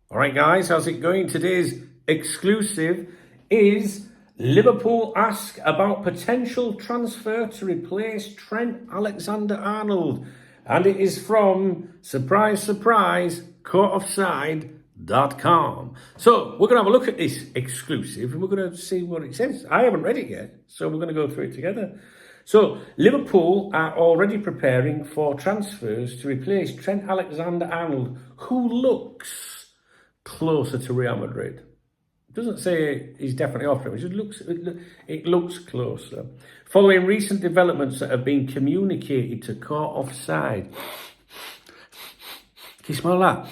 All right, guys, how's it going? Today's exclusive is Liverpool ask about potential transfer to replace Trent Alexander-Arnold. And it is from, surprise, surprise, courtoffside.com. So we're going to have a look at this exclusive and we're going to see what it says. I haven't read it yet, so we're going to go through it together. So Liverpool are already preparing for transfers to replace Trent Alexander-Arnold, who looks closer to Real Madrid. It doesn't say he's definitely off him, it looks closer. Following recent developments that have been communicated to Court Offside. Can you smell that?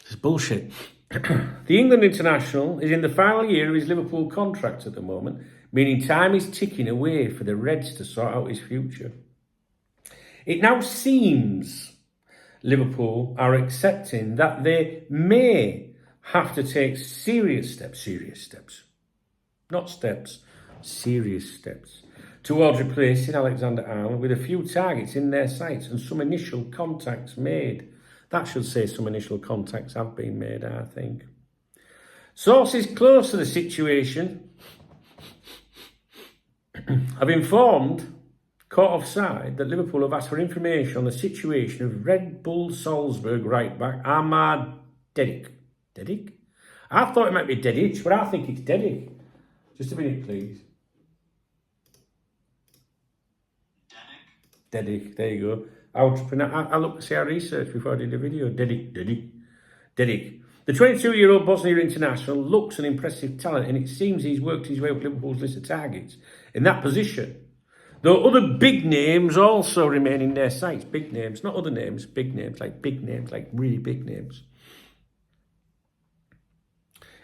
It's bullshit. The England international is in the final year of his Liverpool contract at the moment, meaning time is ticking away for the Reds to sort out his future. It now seems Liverpool are accepting that they may have to take serious steps, towards replacing Alexander-Arnold with a few targets in their sights and some initial contacts made. That should say some initial contacts have been made, I think. Sources close to the situation have informed Caught Offside that Liverpool have asked for information on the situation of Red Bull Salzburg right-back Ahmad Dedic. Dedic? I thought it might be Dedic, but I think it's Dedic. Just a minute, please. Dedic, there you go. I looked to see our research before I did the video. Dedic. The 22-year-old Bosnia international looks an impressive talent, and it seems he's worked his way up Liverpool's list of targets in that position. Though other big names also remain in their sights. Big names, not other names, big names, like really big names.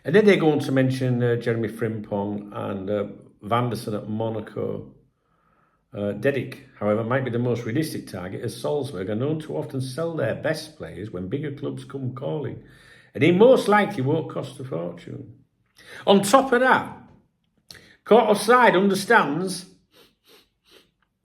And then they go on to mention Jeremy Frimpong and Vanderson at Monaco. Dedic, however, might be the most realistic target, as Salzburg are known to often sell their best players when bigger clubs come calling. And he most likely won't cost a fortune. On top of that, Court Offside understands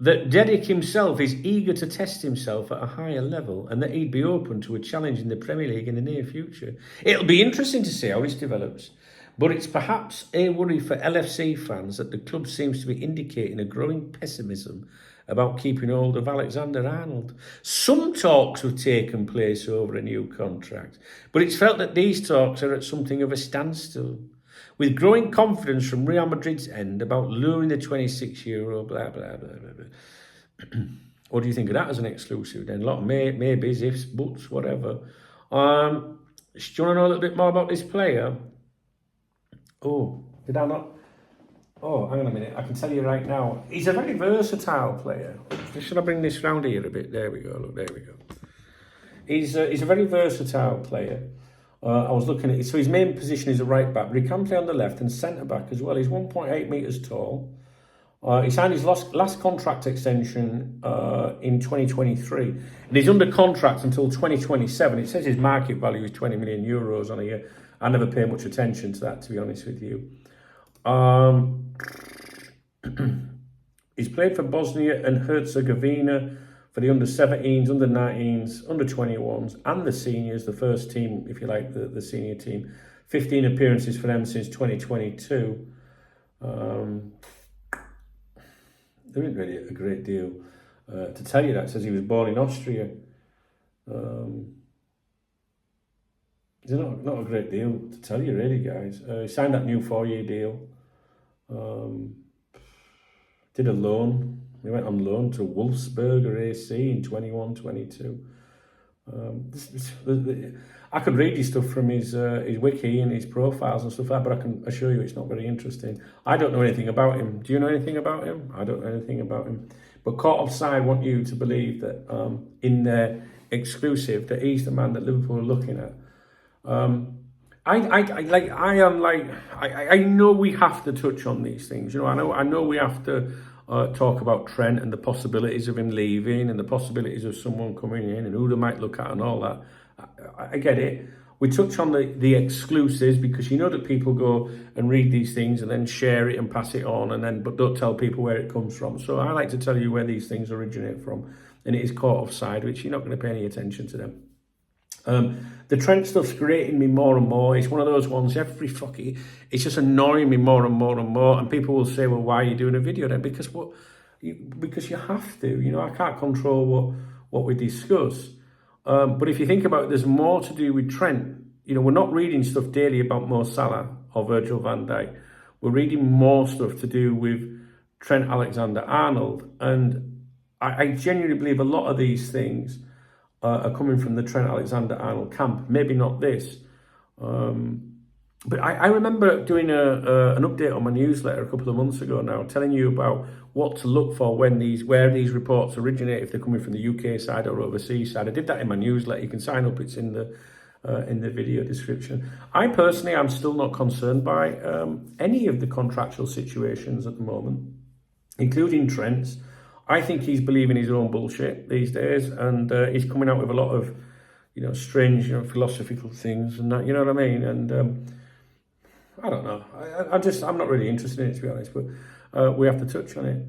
that Dedic himself is eager to test himself at a higher level and that he'd be open to a challenge in the Premier League in the near future. It'll be interesting to see how this develops, but it's perhaps a worry for LFC fans that the club seems to be indicating a growing pessimism about keeping hold of Alexander-Arnold. Some talks have taken place over a new contract, but it's felt that these talks are at something of a standstill, with growing confidence from Real Madrid's end about luring the 26-year-old, blah, blah, blah, blah, blah. What do you think of that as an exclusive then? A lot of maybes, ifs, buts, whatever. Do you want to know a little bit more about this player? Oh, did I not? Oh, hang on a minute. I can tell you right now. He's a very versatile player. Should I bring this round here a bit? There we go. Look, there we go. He's a very versatile player. I was looking at it. So his main position is a right back, but he can play on the left and centre back as well. He's 1.8 metres tall. He signed his last contract extension in 2023. And he's under contract until 2027. It says his market value is 20 million euros on a year. I never pay much attention to that, to be honest with you. He's played for Bosnia and Herzegovina for the under-17s, under-19s, under-21s, and the seniors, the first team, if you like, the senior team. 15 appearances for them since 2022. There isn't really a great deal to tell you that. It says he was born in Austria. There's not a great deal to tell you, really, guys. He signed that new 4-year deal. Did a loan. He went on loan to Wolfsburger AC in 21-22. I could read his stuff from his wiki and his profiles and stuff like that, but I can assure you it's not very interesting. I don't know anything about him. Do you know anything about him? I don't know anything about him. But Caught Offside want you to believe that in their exclusive that he's the man that Liverpool are looking at. I know we have to touch on these things. You know, I know we have to talk about Trent and the possibilities of him leaving and the possibilities of someone coming in and who they might look at and all that. I get it. We touch on the exclusives because you know that people go and read these things and then share it and pass it on but don't tell people where it comes from. So I like to tell you where these things originate from, and it is Caught Offside, which you're not going to pay any attention to them. The Trent stuff's grating me more and more. It's one of those ones, it's just annoying me more and more and more. And people will say, well, why are you doing a video then? Because you have to. You know, I can't control what we discuss. But if you think about it, there's more to do with Trent. You know, we're not reading stuff daily about Mo Salah or Virgil van Dijk. We're reading more stuff to do with Trent Alexander-Arnold. And I genuinely believe a lot of these things are coming from the Trent Alexander-Arnold camp. Maybe not this. But I remember doing an update on my newsletter a couple of months ago now, telling you about what to look for where these reports originate, if they're coming from the UK side or overseas side. I did that in my newsletter. You can sign up. It's in the video description. I personally am still not concerned by any of the contractual situations at the moment, including Trent's. I think he's believing his own bullshit these days, and he's coming out with a lot of, strange, philosophical things and that. You know what I mean? And I don't know. I'm not really interested in it, to be honest. But we have to touch on it.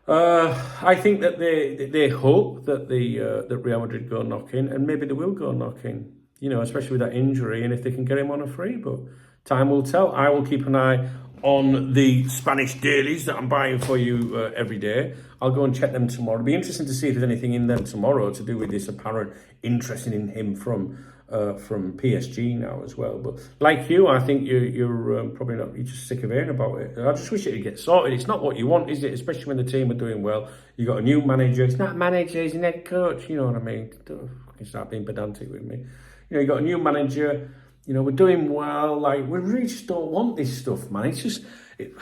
I think that they hope that that Real Madrid go knocking, and maybe they will go knocking. Especially with that injury, and if they can get him on a free. But time will tell. I will keep an eye on the Spanish dailies that I'm buying for you every day. I'll go and check them tomorrow. It'll be interesting to see if there's anything in them tomorrow to do with this apparent interest in him from PSG now as well. But like you, I think you're probably not. You're just sick of hearing about it. I just wish it would get sorted. It's not what you want, is it? Especially when the team are doing well. You got a new manager. It's not a manager. He's a head coach. You know what I mean? Don't fucking start being pedantic with me. You got a new manager. We're doing well. Like, we really just don't want this stuff, man. It's just, it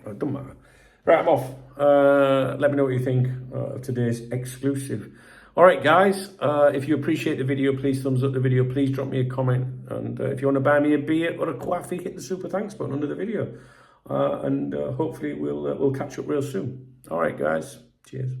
doesn't matter. Right, I'm off. Let me know what you think of today's exclusive. All right, guys. If you appreciate the video, please thumbs up the video. Please drop me a comment. And if you want to buy me a beer or a coffee, hit the super thanks button under the video. And hopefully we'll catch up real soon. All right, guys. Cheers.